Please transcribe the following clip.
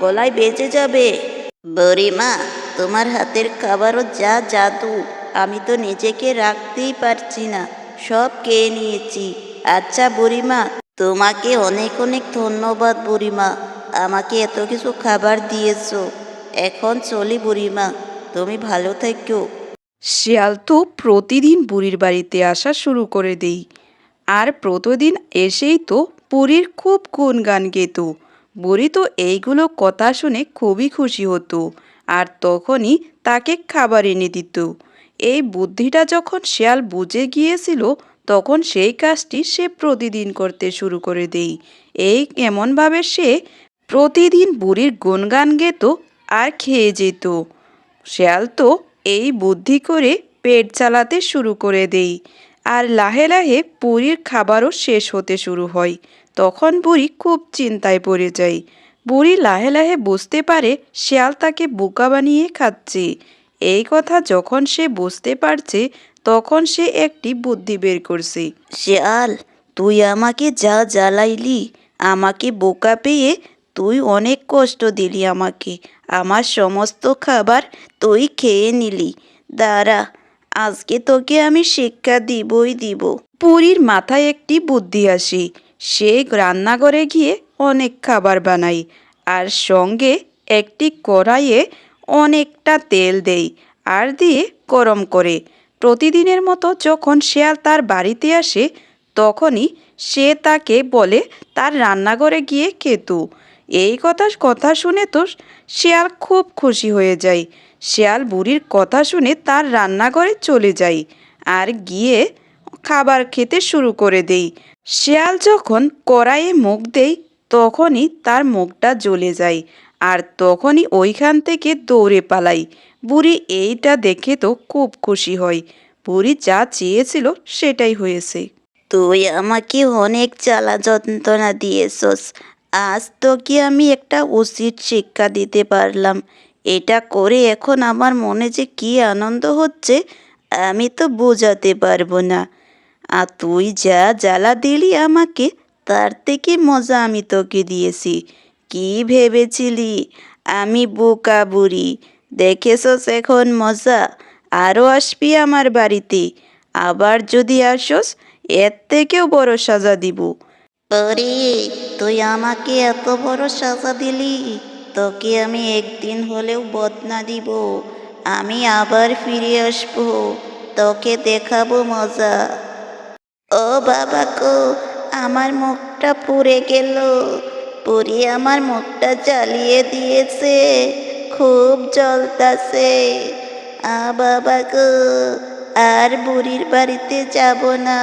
গলায় বেজে যাবে। বুড়িমা, তোমার হাতের খাবারও যা জাদু, আমি তো নিজেকে রাখতেই পারছি না, সব খেয়ে নিয়েছি। আচ্ছা বুড়িমা, তোমাকে অনেক অনেক ধন্যবাদ বুড়িমা, আমাকে এত কিছু খাবার দিয়েছো। এখন চলি বুড়িমা, তুমি ভালো থেকো। শিয়াল তো প্রতিদিন বুড়ির বাড়িতে আসা শুরু করে দেই, আর প্রতিদিন এসেই তো বুড়ির খুব গুণগান গেত। বুড়ি তো এইগুলো কথা শুনে খুবই খুশি হতো, আর তখনই তাকে খাবার এনে দিত। এই বুদ্ধিটা যখন শিয়াল বুঝে গিয়েছিল, তখন সেই কাজটি সে প্রতিদিন করতে শুরু করে দেই। এই এমনভাবে সে প্রতিদিন বুড়ির গুণগান গেত আর খেয়ে যেত। শেয়াল তো এই বুদ্ধি করে পেট চালাতে শুরু করে দেই, আর লাহে লাহে বুড়ির খাবারও শেষ হতে শুরু হয়। তখন বুড়ি খুব চিন্তায় পড়ে যায়। বুড়ি লাহে লাহে বুঝতে পারে শেয়াল তাকে বোকা বানিয়ে খাচ্ছে। এই কথা যখন সে বুঝতে পারছে, তখন সে একটি বুদ্ধি বের করছে। শিয়াল, তুই আমাকে যা জ্বালাইলি, আমাকে বোকা পেয়ে তুই অনেক কষ্ট দিলি আমাকে, আমার সমস্ত খাবার তুই খেয়ে নিলি। দাঁড়া, আজকে তোকে আমি শিক্ষা দিবই দিব। বুড়ির মাথায় একটি বুদ্ধি আসে। সে রান্নাঘরে গিয়ে অনেক খাবার বানায়, আর সঙ্গে একটি কড়াইয়ে অনেকটা তেল দেয়, আর দিয়ে গরম করে। প্রতিদিনের মতো যখন শেয়াল তার বাড়িতে আসে, তখনই সে তাকে বলে তার রান্নাঘরে গিয়ে খেত। এই কথা শুনে তো শেয়াল খুব খুশি হয়ে যায়। শেয়াল বুড়ির কথা শুনে তার রান্নাঘরে চলে যায়, আর গিয়ে খাবার খেতে শুরু করে দেই। শেয়াল যখন কড়াইয়ে মুখ দেয়, তখনই তার মুখটা জ্বলে যায়, আর তখনই ওইখান থেকে দৌড়ে পালায়। বুড়ি এইটা দেখে তো খুব খুশি হয়। বুড়ি যা চেয়েছিল সেটাই হয়েছে। তুই আমাকে অনেক জ্বালা যন্ত্রণা দিয়েছস, আজ তোকে আমি একটা উচিত শিক্ষা দিতে পারলাম। এটা করে এখন আমার মনে যে কী আনন্দ হচ্ছে, আমি তো বোঝাতে পারবো না। আর তুই যা জ্বালা দিলি আমাকে, তার থেকে মজা আমি তোকে দিয়েছি। কি ভেবেছিলি আমি বোকা বুড়ি? দেখেছস এখন মজা? আরও আসবি আমার বাড়িতে? আবার যদি আসস, এর থেকেও বড় সাজা দিব। পরে তুই আমাকে এত বড় সাজা দিলি, তোকে আমি একদিন হলেও বদনা দিব। আমি আবার ফিরে আসবো, তোকে দেখাবো মজা। ও বাবা গো, আমার মুখটা পুড়ে গেল। পুড়ি আমার মুখটা জ্বালিয়ে দিয়েছে, খুব জ্বলতাছে। বাবা গো, আর বুড়ির বাড়িতে যাব না।